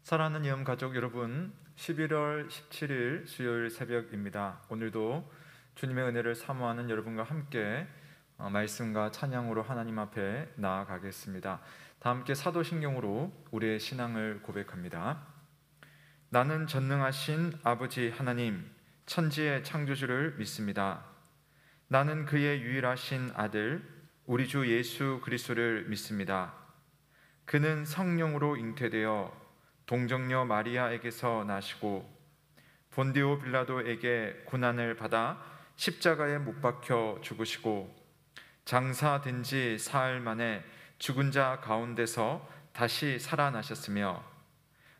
사랑하는 이음 가족 여러분, 11월 17일 수요일 새벽입니다. 오늘도 주님의 은혜를 사모하는 여러분과 함께 말씀과 찬양으로 하나님 앞에 나아가겠습니다. 다 함께 사도신경으로 우리의 신앙을 고백합니다. 나는 전능하신 아버지 하나님, 천지의 창조주를 믿습니다. 나는 그의 유일하신 아들, 우리 주 예수 그리스도를 믿습니다. 그는 성령으로 잉태되어 동정녀 마리아에게서 나시고 본디오 빌라도에게 고난을 받아 십자가에 못 박혀 죽으시고 장사된 지 사흘 만에 죽은 자 가운데서 다시 살아나셨으며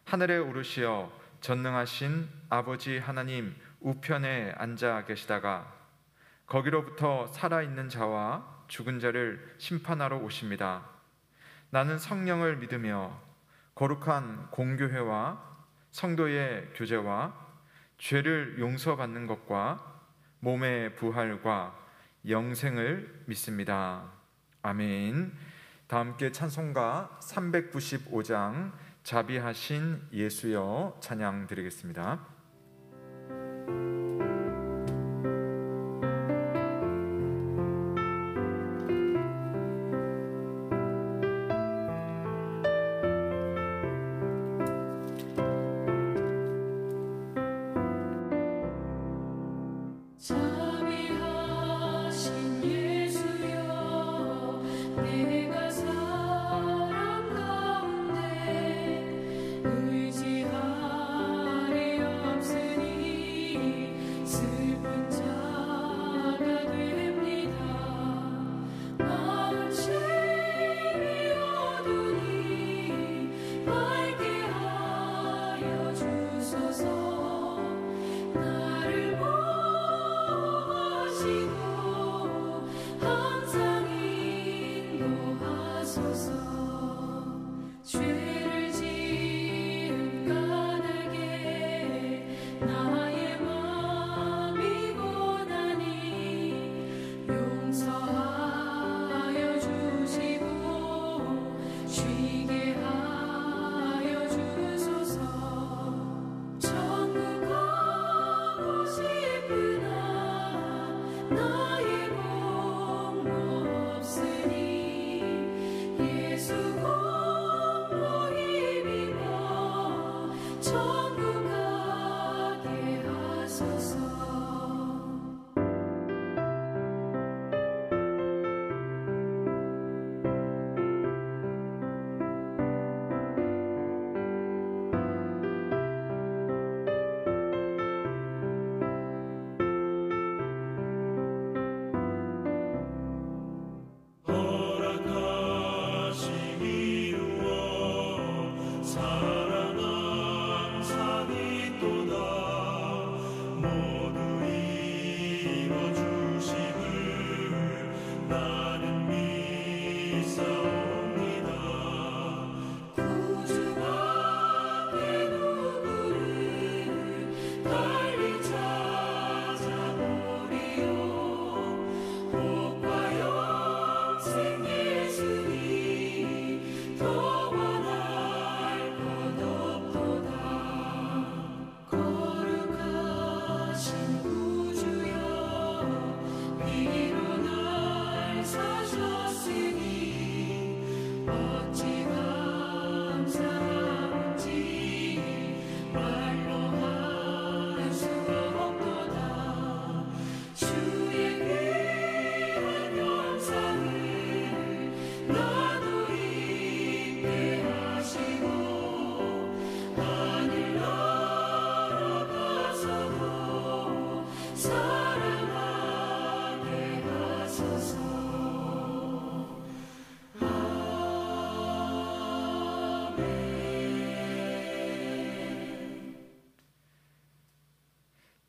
하늘에 오르시어 전능하신 아버지 하나님 우편에 앉아 계시다가 거기로부터 살아있는 자와 죽은 자를 심판하러 오십니다. 나는 성령을 믿으며 거룩한 공교회와 성도의 교제와 죄를 용서받는 것과 몸의 부활과 영생을 믿습니다. 아멘. 다 함께 찬송가 395장 자비하신 예수여 찬양 드리겠습니다.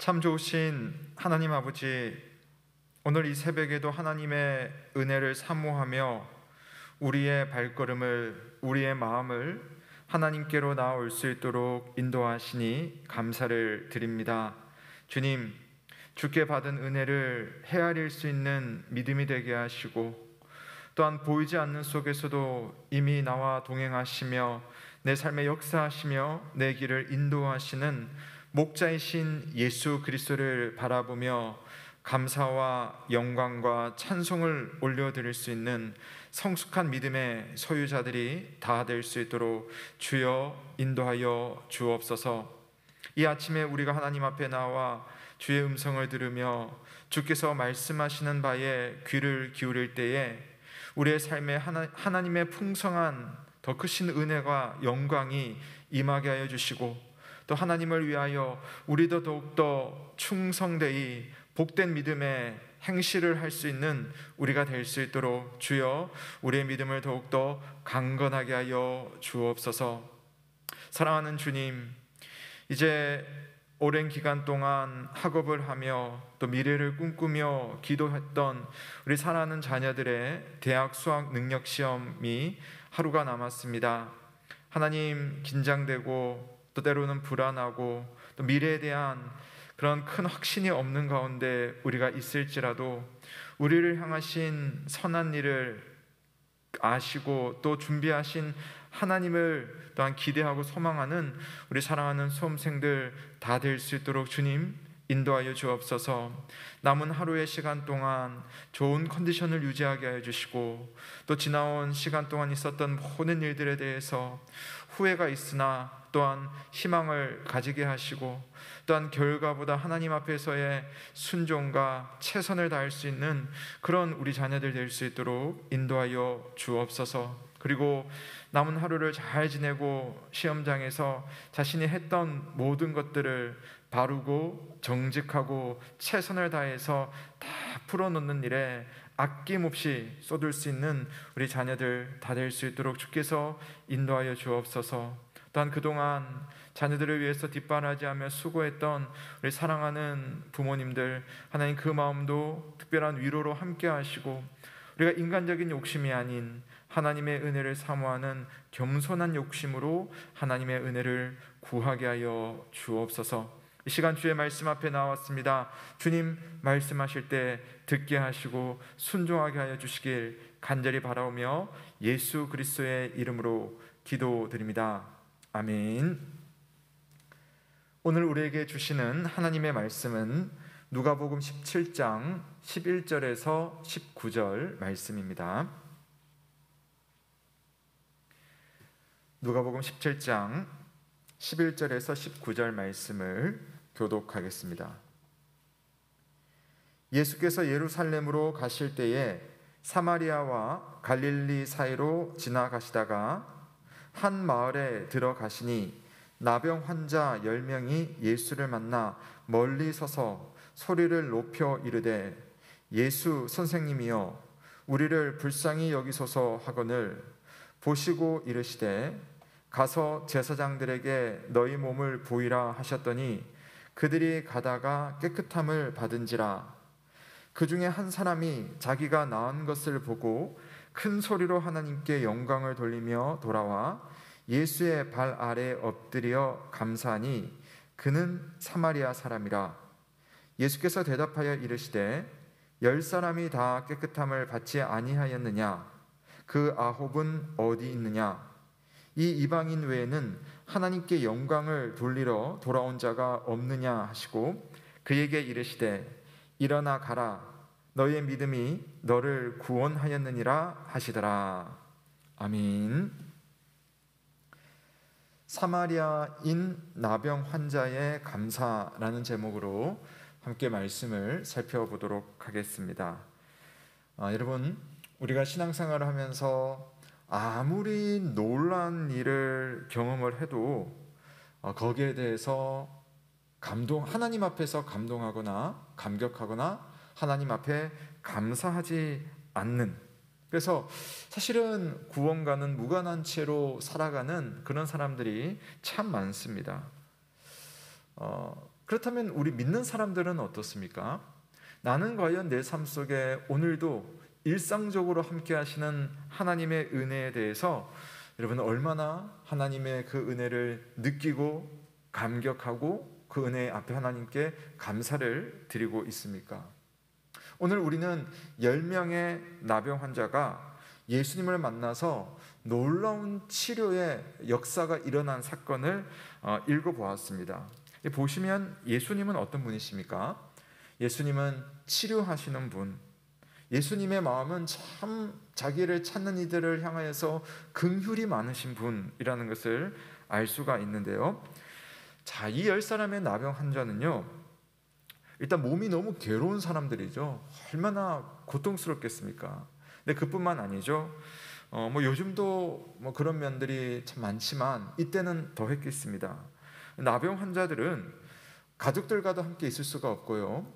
참 좋으신 하나님 아버지, 오늘 이 새벽에도 하나님의 은혜를 사모하며 우리의 발걸음을, 우리의 마음을 하나님께로 나아올 수 있도록 인도하시니 감사를 드립니다. 주님, 주께 받은 은혜를 헤아릴 수 있는 믿음이 되게 하시고, 또한 보이지 않는 속에서도 이미 나와 동행하시며 내 삶에 역사하시며 내 길을 인도하시는 목자이신 예수 그리스도를 바라보며 감사와 영광과 찬송을 올려드릴 수 있는 성숙한 믿음의 소유자들이 다 될 수 있도록 주여 인도하여 주옵소서. 이 아침에 우리가 하나님 앞에 나와 주의 음성을 들으며 주께서 말씀하시는 바에 귀를 기울일 때에 우리의 삶에 하나님의 풍성한 더 크신 은혜와 영광이 임하게 하여 주시고, 또 하나님을 위하여 우리도 더욱더 충성되이 복된 믿음의 행실을 할 수 있는 우리가 될 수 있도록 주여 우리의 믿음을 더욱더 강건하게 하여 주옵소서. 사랑하는 주님, 이제 오랜 기간 동안 학업을 하며 또 미래를 꿈꾸며 기도했던 우리 사랑하는 자녀들의 대학 수학 능력 시험이 하루가 남았습니다. 하나님, 긴장되고 또 때로는 불안하고 또 미래에 대한 그런 큰 확신이 없는 가운데 우리가 있을지라도 우리를 향하신 선한 일을 아시고 또 준비하신 하나님을 또한 기대하고 소망하는 우리 사랑하는 수험생들 다 될 수 있도록 주님 인도하여 주옵소서. 남은 하루의 시간 동안 좋은 컨디션을 유지하게 하여 주시고, 또 지나온 시간 동안 있었던 모든 일들에 대해서 후회가 있으나 또한 희망을 가지게 하시고, 또한 결과보다 하나님 앞에서의 순종과 최선을 다할 수 있는 그런 우리 자녀들 될 수 있도록 인도하여 주옵소서. 그리고 남은 하루를 잘 지내고 시험장에서 자신이 했던 모든 것들을 바르고 정직하고 최선을 다해서 다 풀어놓는 일에 아낌없이 쏟을 수 있는 우리 자녀들 다 될 수 있도록 주께서 인도하여 주옵소서. 또한 그동안 자녀들을 위해서 뒷바라지하며 수고했던 우리 사랑하는 부모님들, 하나님 그 마음도 특별한 위로로 함께 하시고, 우리가 인간적인 욕심이 아닌 하나님의 은혜를 사모하는 겸손한 욕심으로 하나님의 은혜를 구하게 하여 주옵소서. 이 시간 주의 말씀 앞에 나왔습니다. 주님 말씀하실 때 듣게 하시고 순종하게 하여 주시길 간절히 바라오며 예수 그리스도의 이름으로 기도드립니다. 아멘. 오늘 우리에게 주시는 하나님의 말씀은 누가복음 17장 11절에서 19절 말씀입니다. 누가복음 17장 11절에서 19절 말씀을 교독하겠습니다. 예수께서 예루살렘으로 가실 때에 사마리아와 갈릴리 사이로 지나가시다가 한 마을에 들어가시니 나병 환자 10명이 예수를 만나 멀리 서서 소리를 높여 이르되 예수 선생님이여 우리를 불쌍히 여기소서 하거늘 보시고 이르시되 가서 제사장들에게 너희 몸을 보이라 하셨더니 그들이 가다가 깨끗함을 받은지라. 그 중에 한 사람이 자기가 나은 것을 보고 큰 소리로 하나님께 영광을 돌리며 돌아와 예수의 발 아래 엎드려 감사하니 그는 사마리아 사람이라. 예수께서 대답하여 이르시되 10사람이 다 깨끗함을 받지 아니하였느냐? 그 9은 어디 있느냐? 이 이방인 외에는 하나님께 영광을 돌리러 돌아온 자가 없느냐 하시고 그에게 이르시되 일어나 가라 너의 믿음이 너를 구원하였느니라 하시더라. 아멘. 사마리아인 나병 환자의 감사라는 제목으로 함께 말씀을 살펴보도록 하겠습니다. 여러분, 우리가 신앙생활을 하면서 아무리 놀란 일을 경험을 해도 거기에 대해서 하나님 앞에서 감동하거나 감격하거나 하나님 앞에 감사하지 않는, 그래서 사실은 구원과는 무관한 채로 살아가는 그런 사람들이 참 많습니다. 그렇다면 우리 믿는 사람들은 어떻습니까? 나는 과연 내 삶 속에 오늘도 일상적으로 함께 하시는 하나님의 은혜에 대해서 여러분 얼마나 하나님의 그 은혜를 느끼고 감격하고 그 은혜 앞에 하나님께 감사를 드리고 있습니까? 오늘 우리는 10명의 나병 환자가 예수님을 만나서 놀라운 치료의 역사가 일어난 사건을 읽어보았습니다. 보시면 예수님은 어떤 분이십니까? 예수님은 치료하시는 분, 예수님의 마음은 참 자기를 찾는 이들을 향하여서 긍휼이 많으신 분이라는 것을 알 수가 있는데요. 자, 이 10사람의 나병 환자는요, 일단 몸이 너무 괴로운 사람들이죠. 얼마나 고통스럽겠습니까? 근데 그뿐만 아니죠. 요즘도 그런 면들이 참 많지만 이때는 더 했겠습니다. 나병 환자들은 가족들과도 함께 있을 수가 없고요.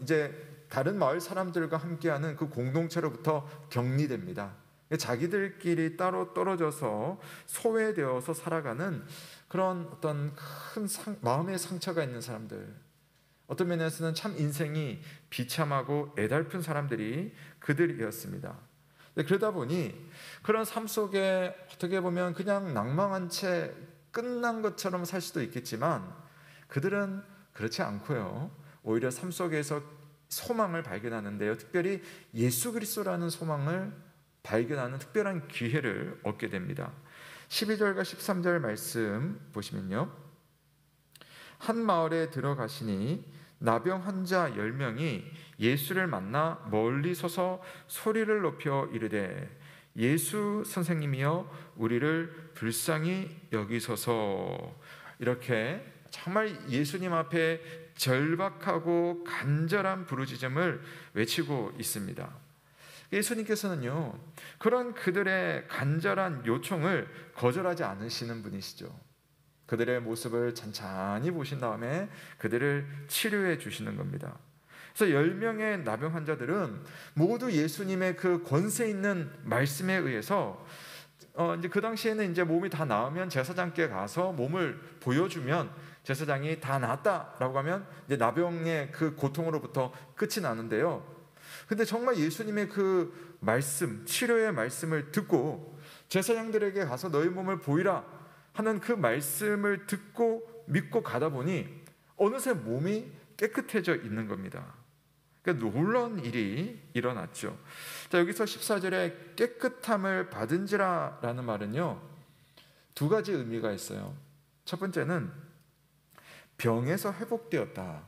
이제 다른 마을 사람들과 함께하는 그 공동체로부터 격리됩니다. 자기들끼리 따로 떨어져서 소외되어서 살아가는 그런 어떤 큰 마음의 상처가 있는 사람들, 어떤 면에서는 참 인생이 비참하고 애달픈 사람들이 그들이었습니다. 그러다 보니 그런 삶 속에 어떻게 보면 그냥 낭망한 채 끝난 것처럼 살 수도 있겠지만 그들은 그렇지 않고요, 오히려 삶 속에서 소망을 발견하는데요, 특별히 예수 그리스도라는 소망을 발견하는 특별한 기회를 얻게 됩니다. 12절과 13절 말씀 보시면요, 한 마을에 들어가시니 나병 환자 10명이 예수를 만나 멀리 서서 소리를 높여 이르되 예수 선생님이여 우리를 불쌍히 여기소서. 이렇게 정말 예수님 앞에 절박하고 간절한 부르짖음을 외치고 있습니다. 예수님께서는요, 그런 그들의 간절한 요청을 거절하지 않으시는 분이시죠. 그들의 모습을 찬찬히 보신 다음에 그들을 치료해 주시는 겁니다. 그래서 10명의 나병 환자들은 모두 예수님의 그 권세 있는 말씀에 의해서 이제 그 당시에는 이제 몸이 다 나으면 제사장께 가서 몸을 보여주면 제사장이 다 나았다라고 하면 이제 나병의 그 고통으로부터 끝이 나는데요. 근데 정말 예수님의 그 말씀, 치료의 말씀을 듣고 제사장들에게 가서 너희 몸을 보이라 하는 그 말씀을 듣고 믿고 가다 보니 어느새 몸이 깨끗해져 있는 겁니다. 그러니까 놀라운 일이 일어났죠. 자, 여기서 14절에 깨끗함을 받은지라라는 말은요, 두 가지 의미가 있어요. 첫 번째는 병에서 회복되었다.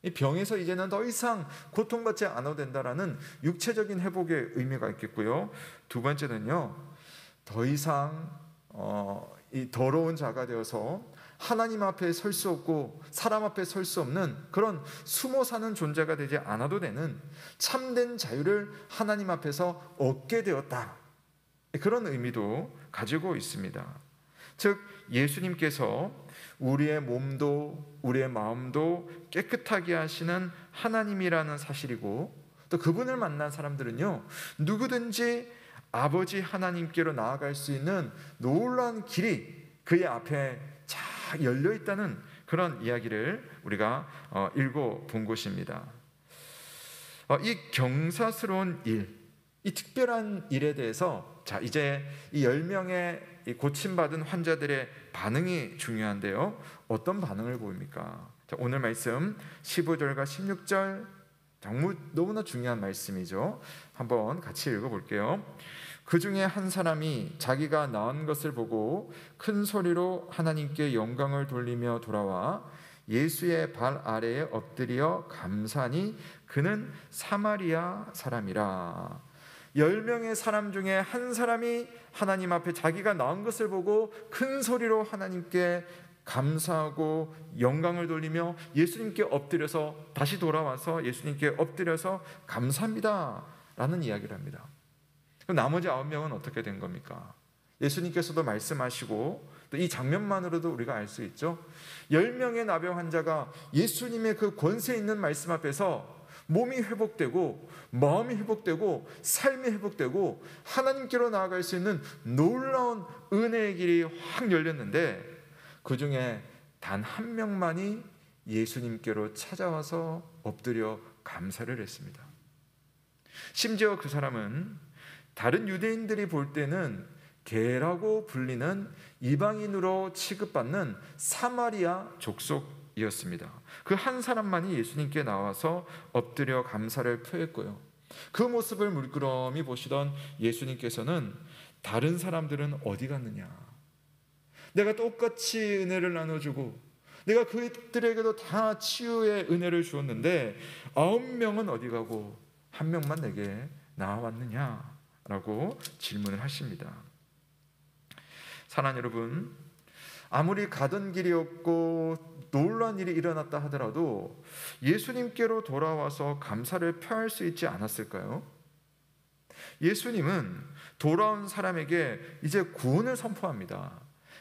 이 병에서 이제는 더 이상 고통받지 않아도 된다라는 육체적인 회복의 의미가 있겠고요. 두 번째는요, 더 이상 이 더러운 자가 되어서 하나님 앞에 설 수 없고 사람 앞에 설 수 없는 그런 숨어 사는 존재가 되지 않아도 되는 참된 자유를 하나님 앞에서 얻게 되었다. 그런 의미도 가지고 있습니다. 즉 예수님께서 우리의 몸도 우리의 마음도 깨끗하게 하시는 하나님이라는 사실이고, 또 그분을 만난 사람들은요, 누구든지 아버지 하나님께로 나아갈 수 있는 놀라운 길이 그의 앞에 잘 열려 있다는 그런 이야기를 우리가 읽어본 것입니다. 이 경사스러운 일, 이 특별한 일에 대해서 자, 이제 이 10명의 이 고침받은 환자들의 반응이 중요한데요, 어떤 반응을 보입니까? 자, 오늘 말씀 15절과 16절 너무나 중요한 말씀이죠. 한번 같이 읽어볼게요. 그 중에 한 사람이 자기가 나은 것을 보고 큰 소리로 하나님께 영광을 돌리며 돌아와 예수의 발 아래에 엎드려 감사하니 그는 사마리아 사람이라. 10명의 사람 중에 한 사람이 하나님 앞에 자기가 나은 것을 보고 큰 소리로 하나님께 감사하고 영광을 돌리며 예수님께 엎드려서 다시 돌아와서 예수님께 엎드려서 감사합니다 라는 이야기를 합니다. 그럼 나머지 9명은 어떻게 된 겁니까? 예수님께서도 말씀하시고 또 이 장면만으로도 우리가 알 수 있죠. 10명의 나병 환자가 예수님의 그 권세 있는 말씀 앞에서 몸이 회복되고 마음이 회복되고 삶이 회복되고 하나님께로 나아갈 수 있는 놀라운 은혜의 길이 확 열렸는데, 그 중에 단 한 명만이 예수님께로 찾아와서 엎드려 감사를 했습니다. 심지어 그 사람은 다른 유대인들이 볼 때는 개라고 불리는 이방인으로 취급받는 사마리아 족속이었습니다. 그 한 사람만이 예수님께 나와서 엎드려 감사를 표했고요, 그 모습을 물끄러미 보시던 예수님께서는 다른 사람들은 어디 갔느냐? 내가 똑같이 은혜를 나눠주고 내가 그들에게도 다 치유의 은혜를 주었는데 9명은 어디 가고 1명만 내게 나왔느냐? 라고 질문을 하십니다. 사랑하는 여러분, 아무리 가던 길이 없고 놀라운 일이 일어났다 하더라도 예수님께로 돌아와서 감사를 표할 수 있지 않았을까요? 예수님은 돌아온 사람에게 이제 구원을 선포합니다.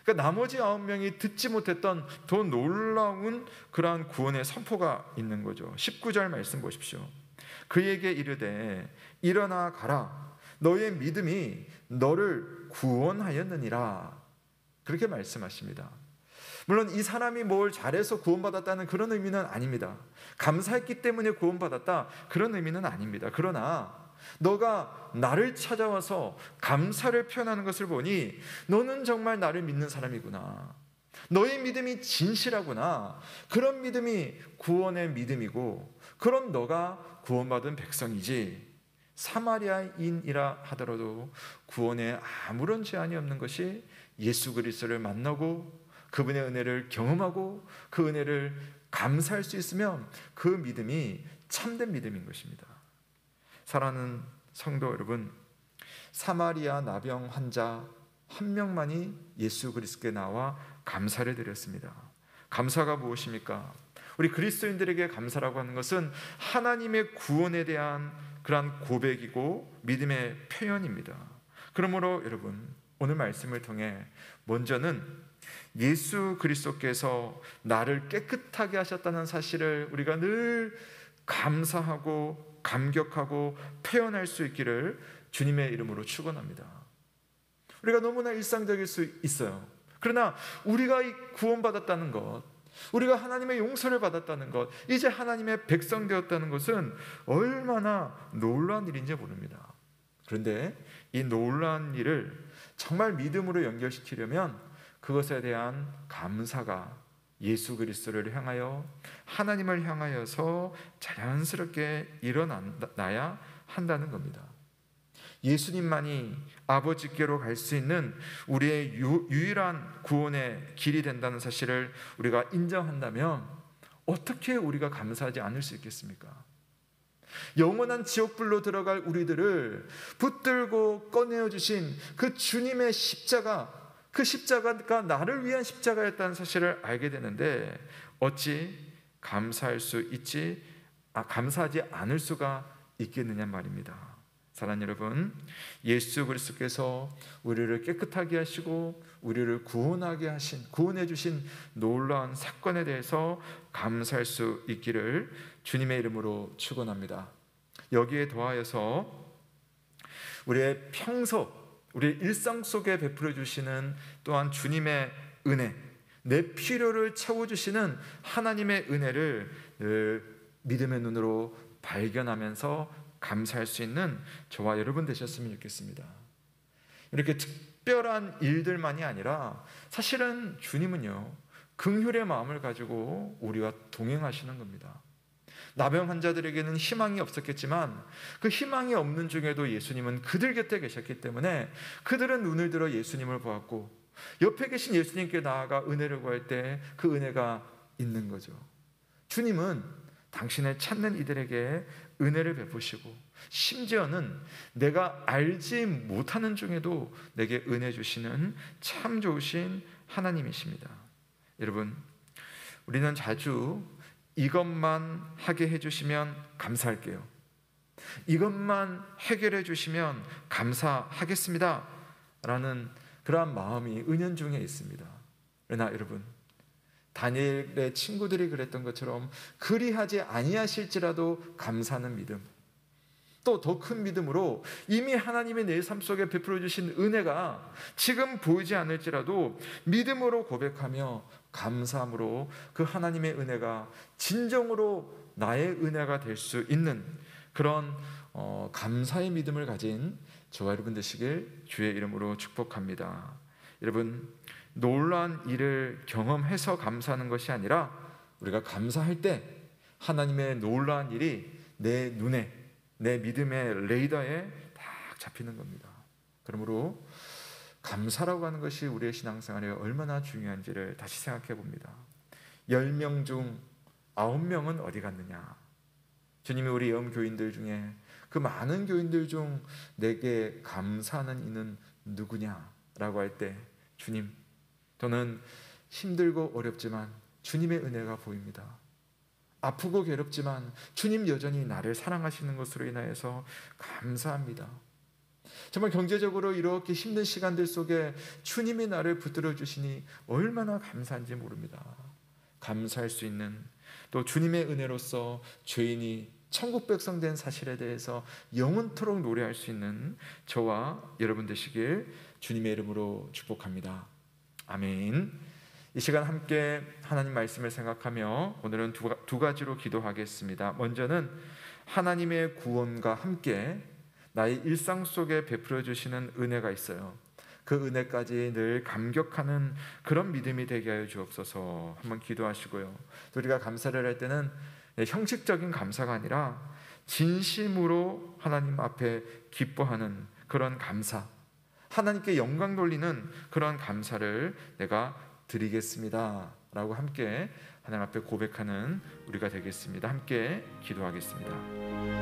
그러니까 나머지 9명이 듣지 못했던 더 놀라운 그러한 구원의 선포가 있는 거죠. 19절 말씀 보십시오. 그에게 이르되 일어나 가라, 너의 믿음이 너를 구원하였느니라. 그렇게 말씀하십니다. 물론 이 사람이 뭘 잘해서 구원받았다는 그런 의미는 아닙니다. 감사했기 때문에 구원받았다, 그런 의미는 아닙니다. 그러나 너가 나를 찾아와서 감사를 표현하는 것을 보니 너는 정말 나를 믿는 사람이구나, 너의 믿음이 진실하구나, 그런 믿음이 구원의 믿음이고 그런 너가 구원받은 백성이지, 사마리아인이라 하더라도 구원에 아무런 제한이 없는 것이 예수 그리스도를 만나고 그분의 은혜를 경험하고 그 은혜를 감사할 수 있으면 그 믿음이 참된 믿음인 것입니다. 사랑하는 성도 여러분, 사마리아 나병 환자 1명만이 예수 그리스도께 나와 감사를 드렸습니다. 감사가 무엇입니까? 우리 그리스도인들에게 감사라고 하는 것은 하나님의 구원에 대한 그러한 고백이고 믿음의 표현입니다. 그러므로 여러분, 오늘 말씀을 통해 먼저는 예수 그리스도께서 나를 깨끗하게 하셨다는 사실을 우리가 늘 감사하고 감격하고 표현할 수 있기를 주님의 이름으로 축원합니다. 우리가 너무나 일상적일 수 있어요. 그러나 우리가 구원받았다는 것, 우리가 하나님의 용서를 받았다는 것, 이제 하나님의 백성 되었다는 것은 얼마나 놀라운 일인지 모릅니다. 그런데 이 놀라운 일을 정말 믿음으로 연결시키려면 그것에 대한 감사가 예수 그리스도를 향하여, 하나님을 향하여서 자연스럽게 일어나야 한다는 겁니다. 예수님만이 아버지께로 갈 수 있는 우리의 유일한 구원의 길이 된다는 사실을 우리가 인정한다면 어떻게 우리가 감사하지 않을 수 있겠습니까? 영원한 지옥불로 들어갈 우리들을 붙들고 꺼내어 주신 그 주님의 십자가, 그 십자가가 나를 위한 십자가였다는 사실을 알게 되는데 어찌 감사하지 않을 수가 있겠느냐 말입니다. 사랑하는 여러분, 예수 그리스도께서 우리를 깨끗하게 하시고 우리를 구원해 주신 놀라운 사건에 대해서 감사할 수 있기를 주님의 이름으로 축원합니다. 여기에 더하여서 우리의 우리의 일상 속에 베풀어 주시는 또한 주님의 은혜, 내 필요를 채워주시는 하나님의 은혜를 믿음의 눈으로 발견하면서 감사할 수 있는 저와 여러분 되셨으면 좋겠습니다. 이렇게 특별한 일들만이 아니라 사실은 주님은요, 긍휼의 마음을 가지고 우리와 동행하시는 겁니다. 나병 환자들에게는 희망이 없었겠지만 그 희망이 없는 중에도 예수님은 그들 곁에 계셨기 때문에 그들은 눈을 들어 예수님을 보았고 옆에 계신 예수님께 나아가 은혜를 구할 때 그 은혜가 있는 거죠. 주님은 당신을 찾는 이들에게 은혜를 베푸시고 심지어는 내가 알지 못하는 중에도 내게 은혜 주시는 참 좋으신 하나님이십니다. 여러분, 우리는 자주 이것만 하게 해주시면 감사할게요, 이것만 해결해 주시면 감사하겠습니다 라는 그러한 마음이 은연중에 있습니다. 그러나 여러분, 다니엘의 친구들이 그랬던 것처럼 그리하지 아니하실지라도 감사하는 믿음, 또 더 큰 믿음으로 이미 하나님의 내 삶 속에 베풀어 주신 은혜가 지금 보이지 않을지라도 믿음으로 고백하며 감사함으로 그 하나님의 은혜가 진정으로 나의 은혜가 될 수 있는 그런 감사의 믿음을 가진 저와 여러분 되시길 주의 이름으로 축복합니다. 여러분, 놀라운 일을 경험해서 감사하는 것이 아니라 우리가 감사할 때 하나님의 놀라운 일이 내 눈에, 내 믿음의 레이더에 딱 잡히는 겁니다. 그러므로 감사라고 하는 것이 우리의 신앙생활에 얼마나 중요한지를 다시 생각해 봅니다. 10명 중 9명은 어디 갔느냐? 주님이 우리 영교인들 중에 그 많은 교인들 중 내게 감사하는 이는 누구냐라고 할 때, 주님, 저는 힘들고 어렵지만 주님의 은혜가 보입니다. 아프고 괴롭지만 주님 여전히 나를 사랑하시는 것으로 인하여서 감사합니다. 정말 경제적으로 이렇게 힘든 시간들 속에 주님이 나를 붙들어 주시니 얼마나 감사한지 모릅니다. 감사할 수 있는, 또 주님의 은혜로서 죄인이 천국 백성 된 사실에 대해서 영원토록 노래할 수 있는 저와 여러분 되시길 주님의 이름으로 축복합니다. 아멘. 이 시간 함께 하나님 말씀을 생각하며 오늘은 두 가지로 기도하겠습니다. 먼저는 하나님의 구원과 함께 나의 일상 속에 베풀어 주시는 은혜가 있어요. 그 은혜까지 늘 감격하는 그런 믿음이 되게 하여 주옵소서 한번 기도하시고요. 우리가 감사를 할 때는 형식적인 감사가 아니라 진심으로 하나님 앞에 기뻐하는 그런 감사, 하나님께 영광 돌리는 그런 감사를 내가 드리겠습니다 라고 함께 하나님 앞에 고백하는 우리가 되겠습니다. 함께 기도하겠습니다.